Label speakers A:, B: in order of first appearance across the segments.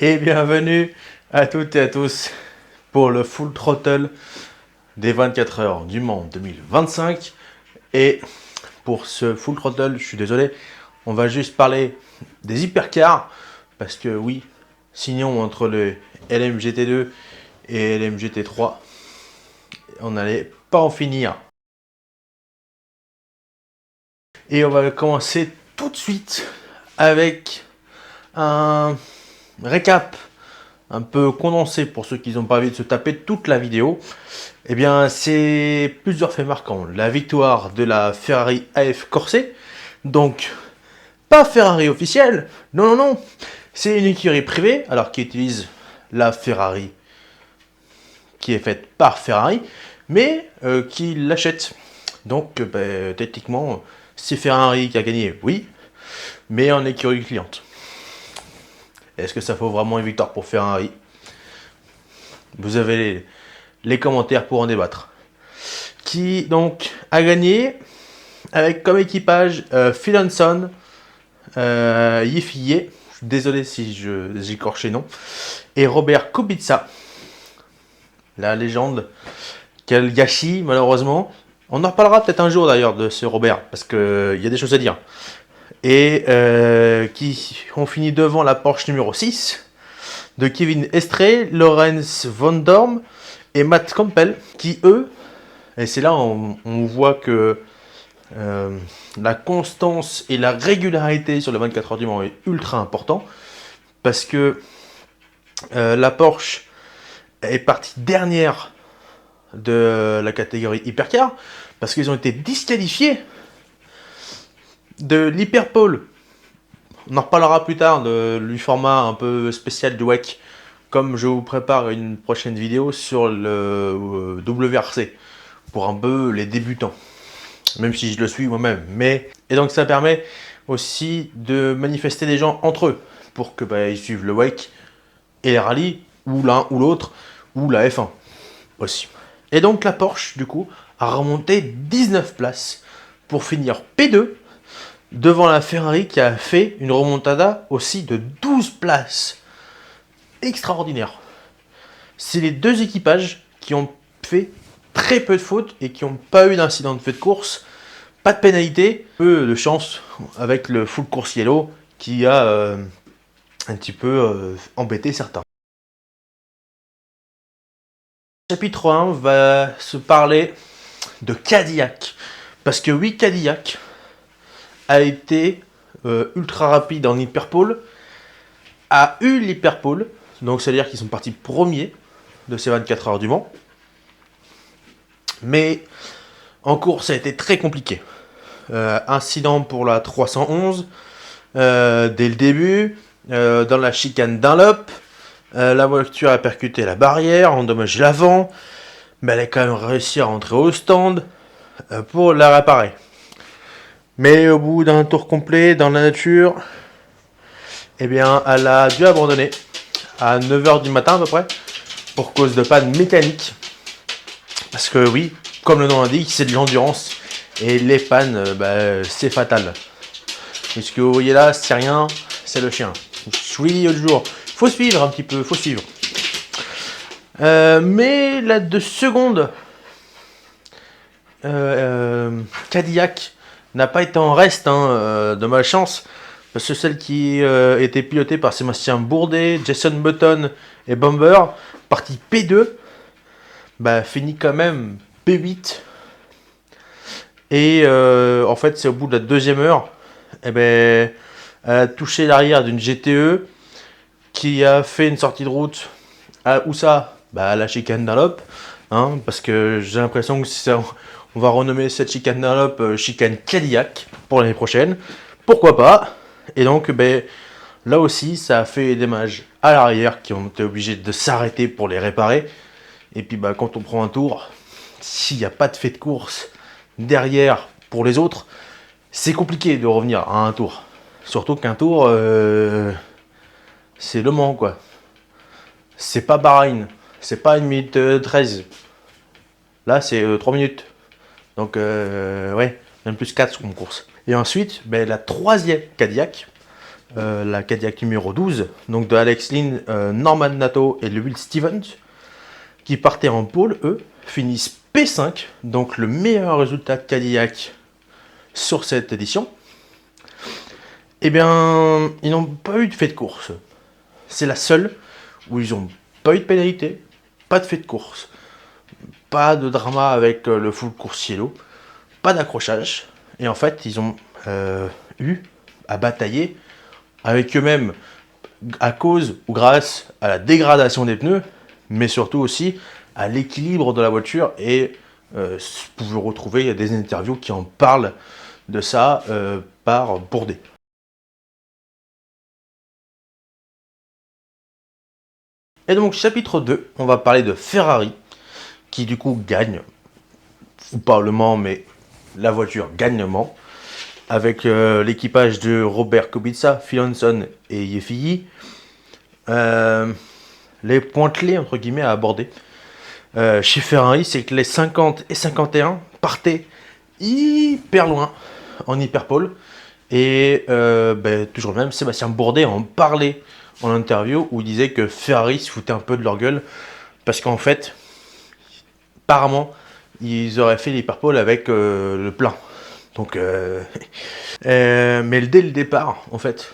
A: Et bienvenue à toutes et à tous pour le Full Throttle des 24 heures du Mans 2025. Et pour ce Full Throttle, je suis désolé, on va juste parler des hypercars. Parce que oui, sinon entre le LMGT2 et LMGT3, on n'allait pas en finir. Et on va commencer tout de suite avec un récap un peu condensé pour ceux qui n'ont pas envie de se taper toute la vidéo. Eh bien, c'est plusieurs faits marquants. La victoire de la Ferrari AF Corset, donc pas Ferrari officielle, non, non, non, c'est une écurie privée, alors qui utilise la Ferrari qui est faite par Ferrari, mais qui l'achète. Donc, techniquement, c'est Ferrari qui a gagné, oui, mais en écurie cliente. Est-ce que ça vaut vraiment une victoire pour Ferrari? Vous avez les commentaires pour en débattre. Qui donc a gagné avec comme équipage Phil Hanson, Yifie, désolé si j'écorche les noms, et Robert Kubica, la légende. Quel gâchis, malheureusement. On en reparlera peut-être un jour d'ailleurs de ce Robert, parce qu'il y a des choses à dire. Et qui ont fini devant la Porsche numéro 6 de Kevin Estre, Lorenz Von Dorm et Matt Campbell, qui eux, et c'est là on voit que la constance et la régularité sur les 24 heures du Mans est ultra important, parce que la Porsche est partie dernière de la catégorie hypercar, parce qu'ils ont été disqualifiés de l'hyperpole. On en reparlera plus tard du format un peu spécial du WEC, comme je vous prépare une prochaine vidéo sur le WRC, pour un peu les débutants, même si je le suis moi-même. Et donc ça permet aussi de manifester les gens entre eux, pour que ils suivent le WEC et les rallyes, ou l'un ou l'autre, ou la F1 aussi. Et donc la Porsche, du coup, a remonté 19 places pour finir P2, devant la Ferrari qui a fait une remontada aussi de 12 places. Extraordinaire. C'est les deux équipages qui ont fait très peu de fautes et qui n'ont pas eu d'incident de fait de course. Pas de pénalité, peu de chance avec le full course yellow qui a un petit peu embêté certains. Chapitre 1 va se parler de Cadillac. Parce que oui, Cadillac a été ultra rapide en hyperpole, a eu l'hyperpole, donc c'est-à-dire qu'ils sont partis premiers de ces 24 heures du Mans. Mais en course, ça a été très compliqué. Incident pour la 311 dès le début, dans la chicane Dunlop. La voiture a percuté la barrière, endommagé l'avant, mais elle a quand même réussi à rentrer au stand pour la réparer. Mais au bout d'un tour complet dans la nature, eh bien, elle a dû abandonner à 9h du matin à peu près, pour cause de panne mécanique. Parce que oui, comme le nom l'indique, c'est de l'endurance, et les pannes, c'est fatal. Et ce que vous voyez là, c'est rien, c'est le chien. Oui, l'autre jour, faut suivre un petit peu, faut suivre. Mais la 2 secondes, Cadillac n'a pas été en reste de malchance, parce que celle qui était pilotée par Sébastien Bourdet, Jason Button et Bomber, partie P2, finit quand même P8. Et en fait, c'est au bout de la deuxième heure, elle a touché l'arrière d'une GTE qui a fait une sortie de route à où ça, à la chicane Dunlop, parce que j'ai l'impression que ça, on va renommer cette chicane Dunlop chicane Cadillac pour l'année prochaine. Pourquoi pas? Et donc, là aussi, ça a fait des dommages à l'arrière qui ont été obligés de s'arrêter pour les réparer. Et puis, quand on prend un tour, s'il n'y a pas de fait de course derrière pour les autres, c'est compliqué de revenir à un tour. Surtout qu'un tour, c'est Le Mans, quoi. C'est pas Bahreïn. C'est pas 1 minute 13. Là, c'est 3 minutes. Donc, ouais, même plus 4 sur mon course. Et ensuite, la troisième Cadillac, la Cadillac numéro 12, donc de Alex Lynn, Norman Nato et Will Stevens, qui partaient en pôle, eux, finissent P5, donc le meilleur résultat de Cadillac sur cette édition. Eh bien, ils n'ont pas eu de fait de course. C'est la seule où ils n'ont pas eu de pénalité, pas de fait de course, pas de drama avec le full course cielo, pas d'accrochage. Et en fait, ils ont eu à batailler avec eux-mêmes à cause ou grâce à la dégradation des pneus, mais surtout aussi à l'équilibre de la voiture. Et vous pouvez retrouver des interviews qui en parlent de ça par Bourdet. Et donc chapitre 2, on va parler de Ferrari, qui du coup gagne, ou pas le Mans, mais la voiture gagne le Mans, avec l'équipage de Robert Kubica, Phil Hanson et Yeffiyi. Les points clés entre guillemets à aborder chez Ferrari, c'est que les 50 et 51 partaient hyper loin en hyperpole. Et toujours le même, Sébastien Bourdet en parlait en interview où il disait que Ferrari se foutait un peu de leur gueule parce qu'en fait, apparemment, ils auraient fait l'hyperpole avec le plein. Donc, mais dès le départ, en fait,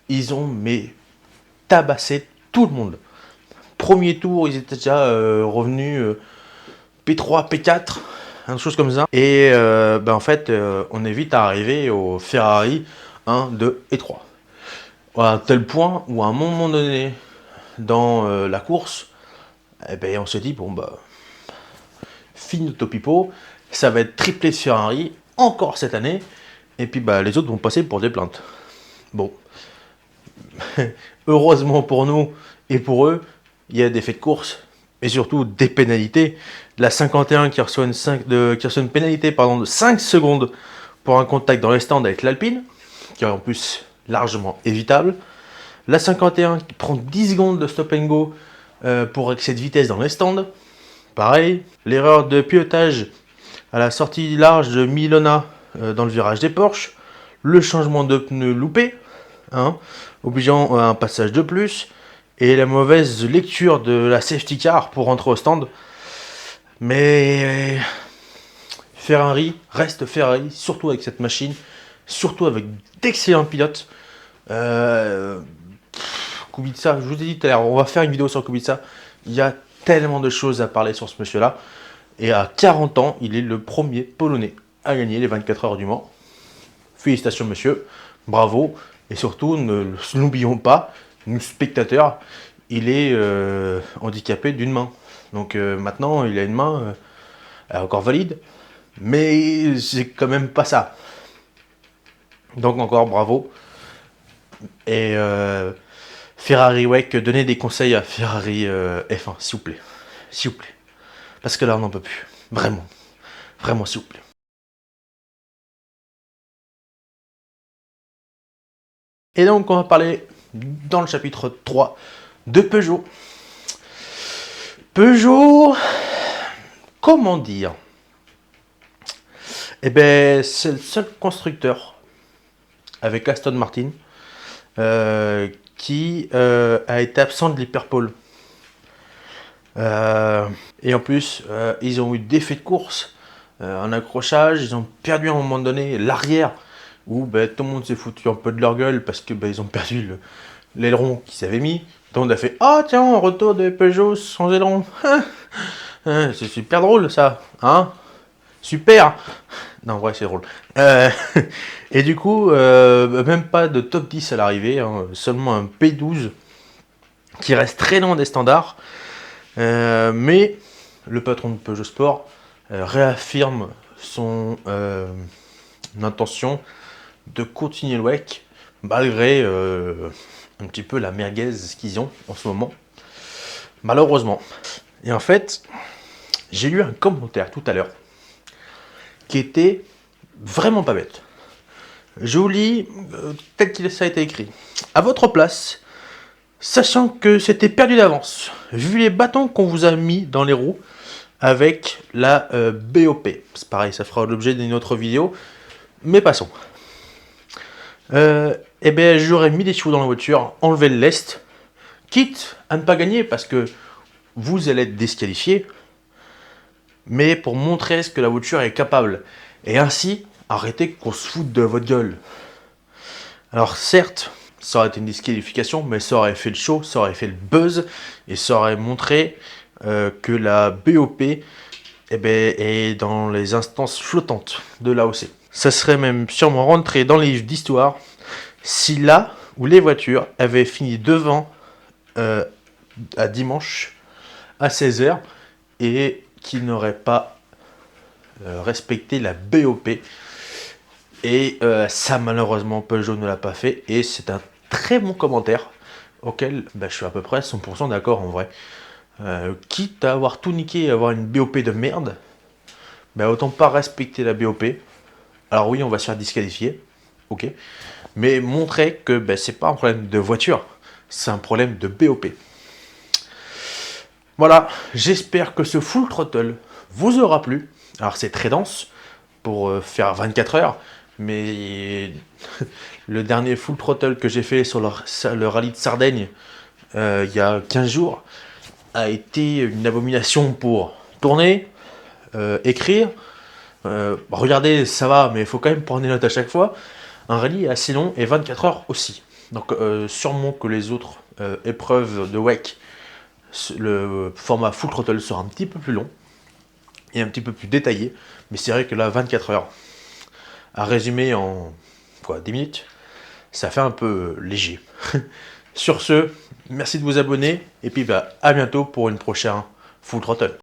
A: ils ont tabassé tout le monde. Premier tour, ils étaient déjà revenus P3, P4, une chose comme ça. Et en fait, on est vite arrivé au Ferrari 1, 2 et 3. À tel point où à un moment donné, dans la course, on se dit, bon bah, fini Topipo, ça va être triplé de Ferrari, encore cette année, et puis les autres vont passer pour des plaintes. Bon, heureusement pour nous et pour eux, il y a des faits de course, et surtout des pénalités. La 51 qui reçoit une pénalité de 5 secondes pour un contact dans les stands avec l'Alpine, qui est en plus largement évitable. La 51 qui prend 10 secondes de stop and go pour excès de vitesse dans les stands. Pareil, l'erreur de pilotage à la sortie large de Milona dans le virage des Porsche. Le changement de pneu loupé, obligeant un passage de plus. Et la mauvaise lecture de la safety car pour rentrer au stand. Mais Ferrari reste Ferrari, surtout avec cette machine, surtout avec d'excellents pilotes. Kubica, je vous ai dit tout à l'heure, on va faire une vidéo sur Kubica. Il y a tellement de choses à parler sur ce monsieur-là. Et à 40 ans, il est le premier Polonais à gagner les 24 heures du Mans. Félicitations monsieur, bravo. Et surtout, ne l'oublions pas, nous spectateurs, il est handicapé d'une main. Donc maintenant, il a une main encore valide, mais c'est quand même pas ça. Donc encore bravo. Et Ferrari WEC, donnez des conseils à Ferrari F1, s'il vous plaît. S'il vous plaît. Parce que là, on n'en peut plus. Vraiment. Vraiment, s'il vous plaît. Et donc, on va parler dans le chapitre 3 de Peugeot. Peugeot, comment dire? Eh bien, c'est le seul constructeur avec Aston Martin qui a été absent de l'hyperpole. Et en plus, ils ont eu des faits de course, un accrochage, ils ont perdu à un moment donné l'arrière, où tout le monde s'est foutu un peu de leur gueule parce que ils ont perdu l'aileron qu'ils avaient mis. Donc on a fait « Ah tiens, retour de Peugeot sans aileron. C'est super drôle ça, hein? Super !» Non, ouais, c'est drôle. Et du coup, même pas de top 10 à l'arrivée, seulement un P12 qui reste très loin des standards. Mais le patron de Peugeot Sport réaffirme son intention de continuer le WEC malgré un petit peu la merguez qu'ils ont en ce moment, malheureusement. Et en fait, j'ai lu un commentaire tout à l'heure qui était vraiment pas bête. Je vous lis tel qu'il ça a été écrit. À votre place, sachant que c'était perdu d'avance, vu les bâtons qu'on vous a mis dans les roues avec la BOP. C'est pareil, ça fera l'objet d'une autre vidéo, mais passons. Eh ben, j'aurais mis des chevaux dans la voiture, enlevé le lest, quitte à ne pas gagner parce que vous allez être disqualifié, mais pour montrer ce que la voiture est capable. Et ainsi, arrêtez qu'on se foute de votre gueule. Alors certes, ça aurait été une disqualification, mais ça aurait fait le show, ça aurait fait le buzz, et ça aurait montré que la BOP est dans les instances flottantes de l'AOC. Ça serait même sûrement rentré dans les livres d'histoire si là où les voitures avaient fini devant à dimanche à 16h et qui n'auraient pas respecté la BOP. Et ça, malheureusement, Peugeot ne l'a pas fait. Et c'est un très bon commentaire auquel je suis à peu près 100% d'accord en vrai. Quitte à avoir tout niqué et avoir une BOP de merde, autant pas respecter la BOP. Alors oui, on va se faire disqualifier, ok. Mais montrer que c'est pas un problème de voiture, c'est un problème de BOP. Voilà, j'espère que ce full throttle vous aura plu. Alors c'est très dense pour faire 24 heures, mais le dernier full throttle que j'ai fait sur le rallye de Sardaigne il y a 15 jours a été une abomination pour tourner, écrire. Regardez, ça va, mais il faut quand même prendre des notes à chaque fois. Un rallye est assez long et 24 heures aussi. Donc sûrement que les autres épreuves de WEC, le format full throttle sera un petit peu plus long et un petit peu plus détaillé. Mais c'est vrai que là, 24 heures, à résumer en 10 minutes, ça fait un peu léger. Sur ce, merci de vous abonner et puis à bientôt pour une prochaine full throttle.